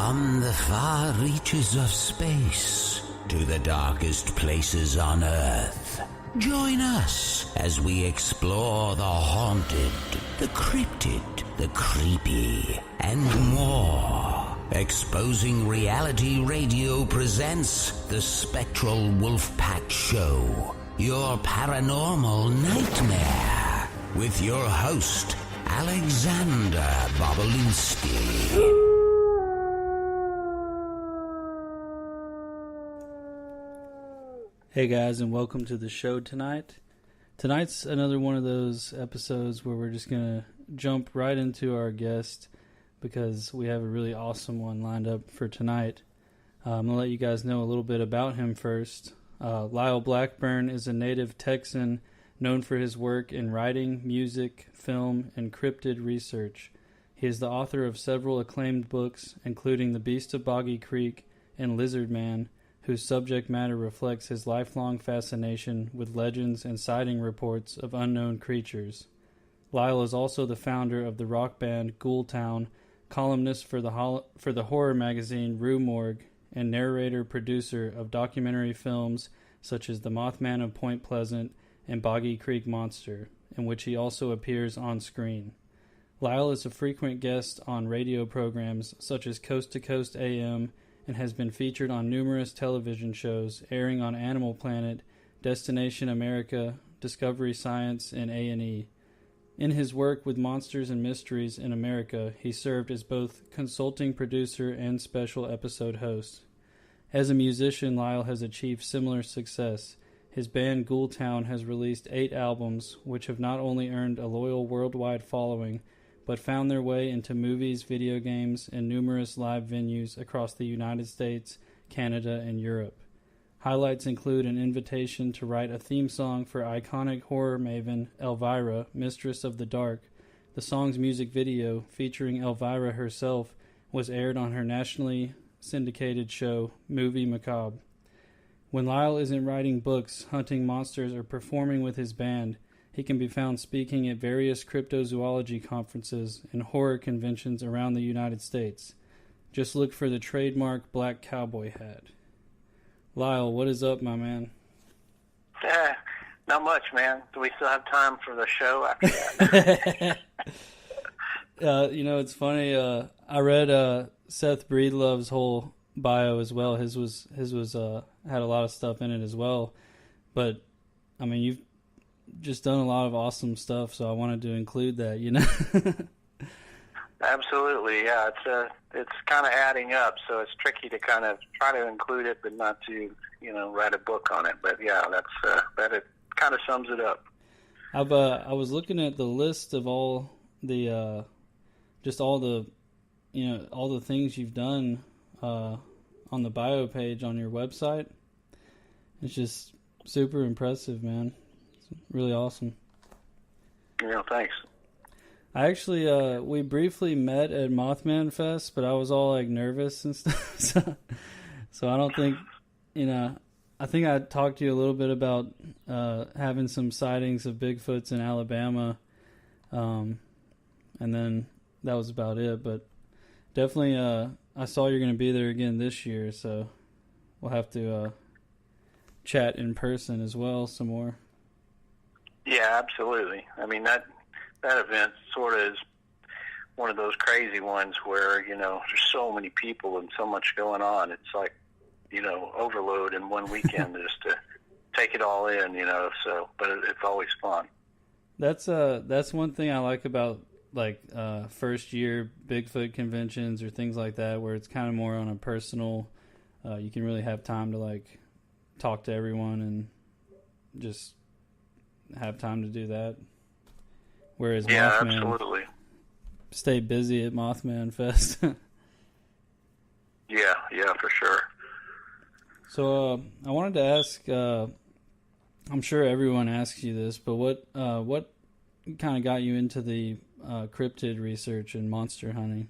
From the far reaches of space to the darkest places on Earth, join us as we explore the haunted, the cryptid, the creepy, and more. Exposing Reality Radio presents the Spectral Wolfpack Show, your paranormal nightmare, with your host, Alexander Bobolinsky. Hey guys, and welcome to the show tonight. Tonight's another one of those episodes where we're just going to jump right into our guest because we have a really awesome one lined up for tonight. I'm going to let you guys know a little bit about him first. Lyle Blackburn is a native Texan known for his work in writing, music, film, and cryptid research. He is the author of several acclaimed books, including The Beast of Boggy Creek and Lizard Man, whose subject matter reflects his lifelong fascination with legends and sighting reports of unknown creatures. Lyle is also the founder of the rock band Ghoultown, columnist for the horror magazine Rue Morgue, and narrator-producer of documentary films such as The Mothman of Point Pleasant and Boggy Creek Monster, in which he also appears on screen. Lyle is a frequent guest on radio programs such as Coast to Coast AM, and has been featured on numerous television shows airing on Animal Planet, Destination America, Discovery Science, and A&E. In his work with Monsters and Mysteries in America, he served as both consulting producer and special episode host. As a musician, Lyle has achieved similar success. His band Ghoultown has released 8 albums, which have not only earned a loyal worldwide following, but found their way into movies, video games, and numerous live venues across the United States, Canada, and Europe. Highlights include an invitation to write a theme song for iconic horror maven Elvira, Mistress of the Dark. The song's music video, featuring Elvira herself, was aired on her nationally syndicated show, Movie Macabre. When Lyle isn't writing books, hunting monsters, or performing with his band, he can be found speaking at various cryptozoology conferences and horror conventions around the United States. Just look for the trademark black cowboy hat. Lyle, what is up, my man? Not much, man. Do we still have time for the show after that? It's funny. I read Seth Breedlove's whole bio as well. His was had a lot of stuff in it as well. But I mean, you've just done a lot of awesome stuff, so I wanted to include that, you know. Absolutely, yeah. It's kind of adding up, so it's tricky to kind of try to include it, but not to, write a book on it. But yeah, that it kind of sums it up. I was looking at the list of all the all the things you've done on the bio page on your website. It's just super impressive, man. Really awesome. Yeah, thanks. I actually, we briefly met at Mothman Fest, but I was all like nervous and stuff. So I don't think, I think I talked to you a little bit about having some sightings of Bigfoots in Alabama. And then that was about it. But definitely, I saw you're going to be there again this year. So we'll have to chat in person as well some more. Yeah, absolutely. I mean, that event sort of is one of those crazy ones where, there's so many people and so much going on. It's like, overload in one weekend just to take it all in, so, but it's always fun. That's one thing I like about, like, first year Bigfoot conventions or things like that, where it's kind of more on a personal, you can really have time to, like, talk to everyone and just have time to do that. Whereas Mothman, absolutely. Stay busy at Mothman Fest. yeah, for sure. So I wanted to ask, I'm sure everyone asks you this, but what kind of got you into the cryptid research and monster hunting?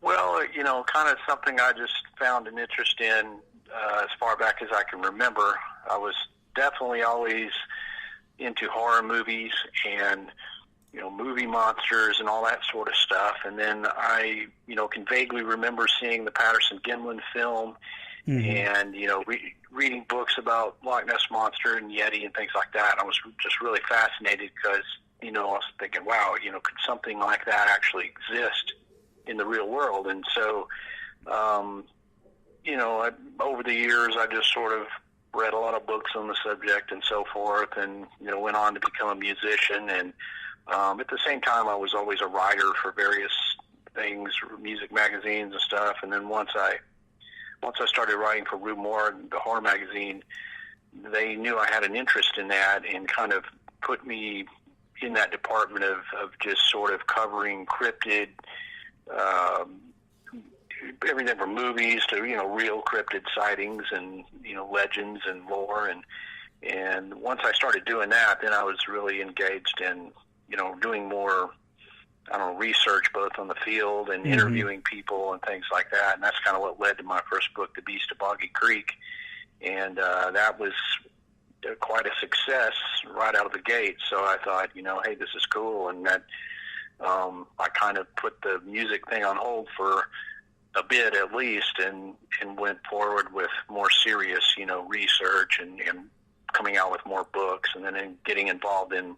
Well, kind of something I just found an interest in as far back as I can remember. I was definitely always into horror movies, and movie monsters and all that sort of stuff. And then I, can vaguely remember seeing the Patterson-Gimlin film, and, reading books about Loch Ness Monster and Yeti and things like that. I was just really fascinated because, I was thinking, wow, could something like that actually exist in the real world? And so, over the years, I just sort of read a lot of books on the subject and so forth, and, went on to become a musician. And at the same time, I was always a writer for various things, music magazines and stuff. And then once I started writing for Rue Morgue, the horror magazine, they knew I had an interest in that and kind of put me in that department of just sort of covering cryptid, everything from movies to, real cryptid sightings and, legends and lore. And once I started doing that, then I was really engaged in, doing more, research both on the field and interviewing people and things like that. And that's kind of what led to my first book, The Beast of Boggy Creek. And that was quite a success right out of the gate. So I thought, hey, this is cool. And that I kind of put the music thing on hold for a bit at least, and went forward with more serious, research and coming out with more books, and then getting involved in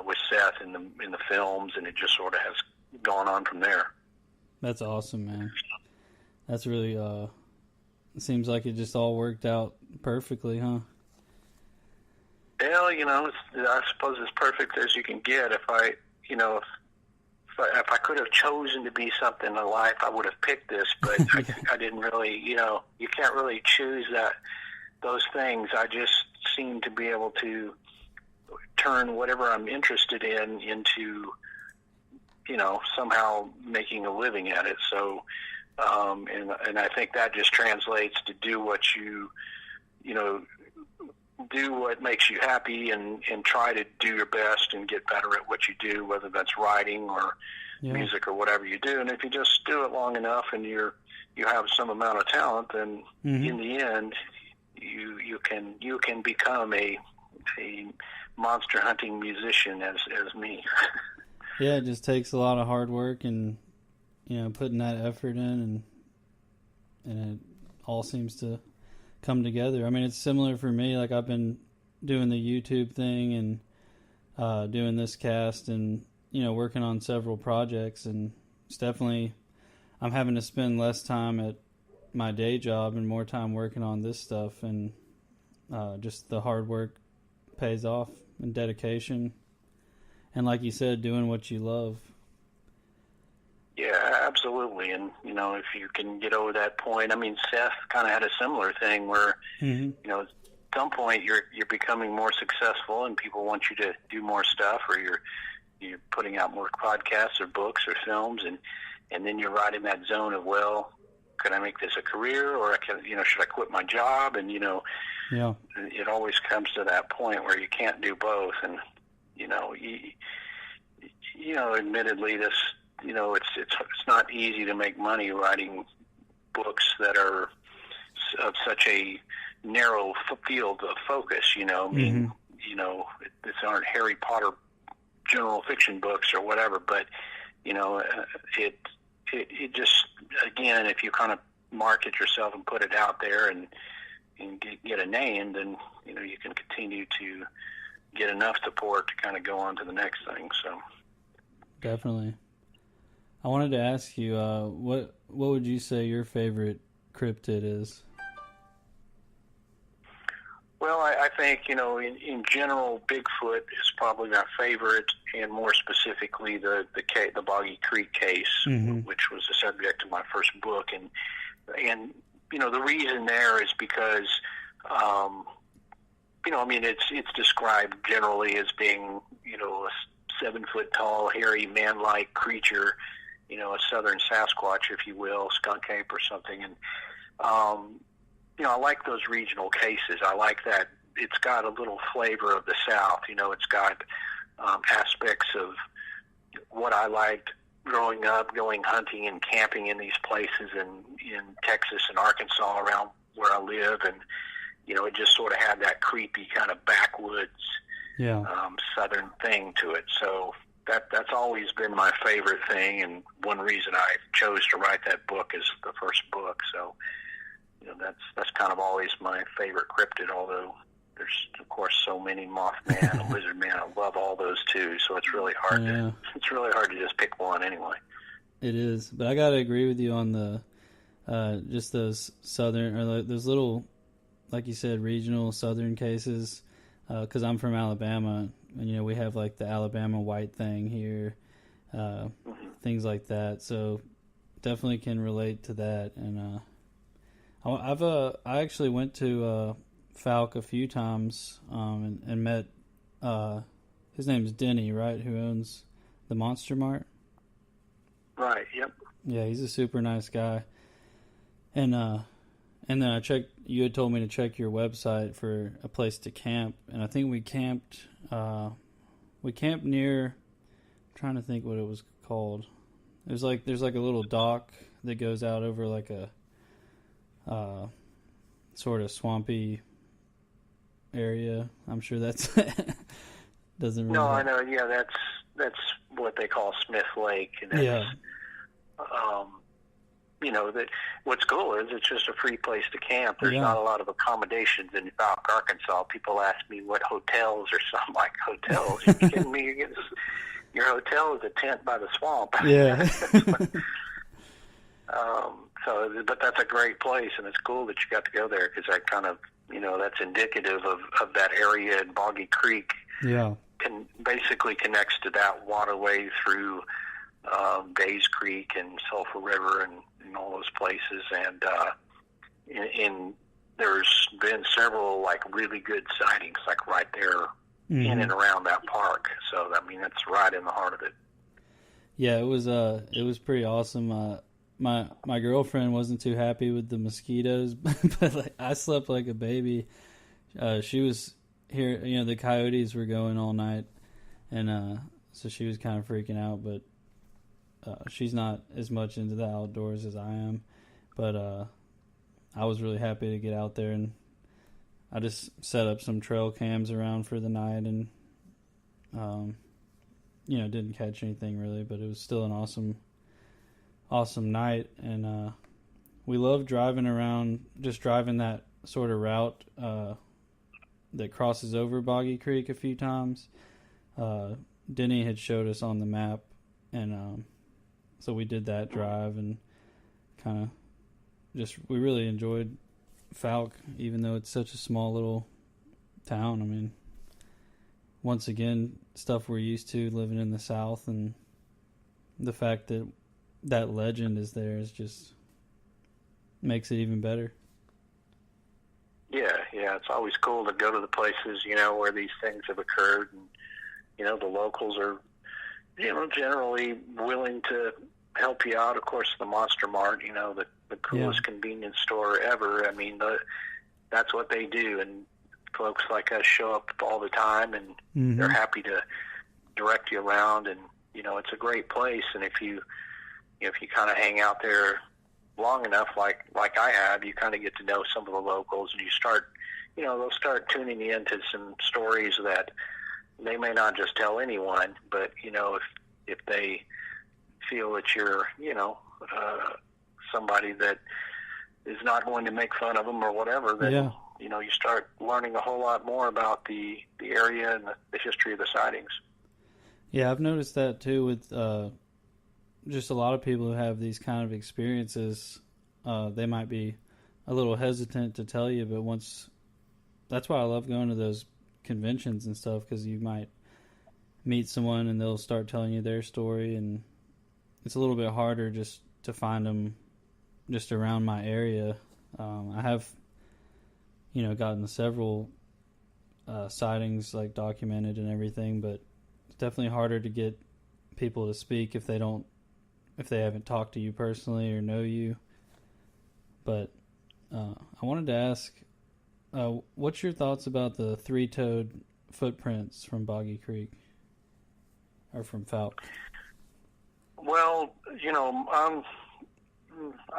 with Seth in the films, and it just sort of has gone on from there. That's awesome, man. That's really it seems like it just all worked out perfectly, huh? Well, I suppose as perfect as you can get. If I could have chosen to be something in life, I would have picked this, but I didn't really, you can't really choose those things. I just seem to be able to turn whatever I'm interested in into, somehow making a living at it. So, and I think that just translates to do what do what makes you happy, and try to do your best and get better at what you do, whether that's writing or music or whatever you do. And if you just do it long enough and you have some amount of talent, then in the end you can become a monster hunting musician as me. Yeah, it just takes a lot of hard work and putting that effort in, and it all seems to come together. I mean, it's similar for me. Like, I've been doing the YouTube thing and doing this cast and working on several projects, and it's definitely, I'm having to spend less time at my day job and more time working on this stuff, and just the hard work pays off, and dedication, and like you said, doing what you love. Yeah, absolutely. And, if you can get over that point, I mean, Seth kind of had a similar thing where, at some point you're becoming more successful and people want you to do more stuff, or you're putting out more podcasts or books or films, and then you're right in that zone of, well, could I make this a career, or should I quit my job? And, it always comes to that point where you can't do both. And, admittedly, this, it's not easy to make money writing books that are of such a narrow field of focus. I mean, these aren't Harry Potter general fiction books or whatever, but it just, again, if you kind of market yourself and put it out there and get a name, then you can continue to get enough support to kind of go on to the next thing. So definitely. I wanted to ask you, what would you say your favorite cryptid is? Well, I think, in general, Bigfoot is probably my favorite, and more specifically the Boggy Creek case, which was the subject of my first book. And the reason there is because, it's described generally as being, a 7-foot-tall, hairy, man-like creature, a southern Sasquatch, if you will, skunk ape or something. And, I like those regional cases. I like that it's got a little flavor of the South. It's got aspects of what I liked growing up, going hunting and camping in these places in Texas and Arkansas around where I live. And, it just sort of had that creepy kind of backwoods southern thing to it. So, that's always been my favorite thing, and one reason I chose to write that book is the first book. So, that's kind of always my favorite cryptid. Although there's of course so many, Mothman and Lizard Man. I love all those too. So it's really hard to just pick one anyway. It is, but I gotta agree with you on the just those southern or those little, like you said, regional southern cases. Because I'm from Alabama, and we have like the Alabama white thing here, things like that. So definitely can relate to that. And I actually went to Falk a few times and met his name's Denny, right? Who owns the Monster Mart? Right. Yep. Yeah, he's a super nice guy. And then I checked. You had told me to check your website for a place to camp, and I think we camped. We camped near. I'm trying to think what it was called. There's like a little dock that goes out over like a sort of swampy area. I'm sure that's doesn't. Really no, I know. Yeah, that's what they call Smith Lake. And yeah. That what's cool is it's just a free place to camp. There's not a lot of accommodations in Falk, Arkansas. People ask me what hotels or something like hotels. Are you kidding me? Your hotel is a tent by the swamp. Yeah. But that's a great place, and it's cool that you got to go there because that kind of, that's indicative of that area in Boggy Creek. Yeah. Basically connects to that waterway through Days Creek and Sulphur River and all those places, and there's been several like really good sightings like right there in and around that park. So I mean that's right in the heart of it. Yeah, it was pretty awesome. My girlfriend wasn't too happy with the mosquitoes, but like I slept like a baby. She was here, the coyotes were going all night, and so she was kind of freaking out, but she's not as much into the outdoors as I am, but I was really happy to get out there, and I just set up some trail cams around for the night, and didn't catch anything really, but it was still an awesome night, and we love driving around, just driving that sort of route that crosses over Boggy Creek a few times. Denny had showed us on the map, and so we did that drive and kind of we really enjoyed Falk, even though it's such a small little town. I mean, once again, stuff we're used to living in the South, and the fact that legend is there is just makes it even better. Yeah, it's always cool to go to the places, where these things have occurred, and, the locals are, generally willing to help you out. Of course, the Monster Mart, the coolest convenience store ever. I mean, that's what they do, and folks like us show up all the time, and they're happy to direct you around, and, it's a great place, and if you kind of hang out there long enough, like I have, you kind of get to know some of the locals, and you start, they'll start tuning you into some stories that they may not just tell anyone, but, if they feel that you're, somebody that is not going to make fun of them or whatever, then, you start learning a whole lot more about the area and the history of the sightings. Yeah, I've noticed that too with just a lot of people who have these kind of experiences. They might be a little hesitant to tell you, but that's why I love going to those conventions and stuff, because you might meet someone and they'll start telling you their story, and it's a little bit harder just to find them just around my area. I have, gotten several sightings like documented and everything, but it's definitely harder to get people to speak if they haven't talked to you personally or know you. But I wanted to ask, what's your thoughts about the three-toed footprints from Boggy Creek, or from Falk? Well, I'm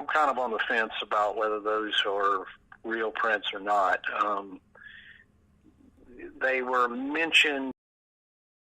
kind of on the fence about whether those are real prints or not. They were mentioned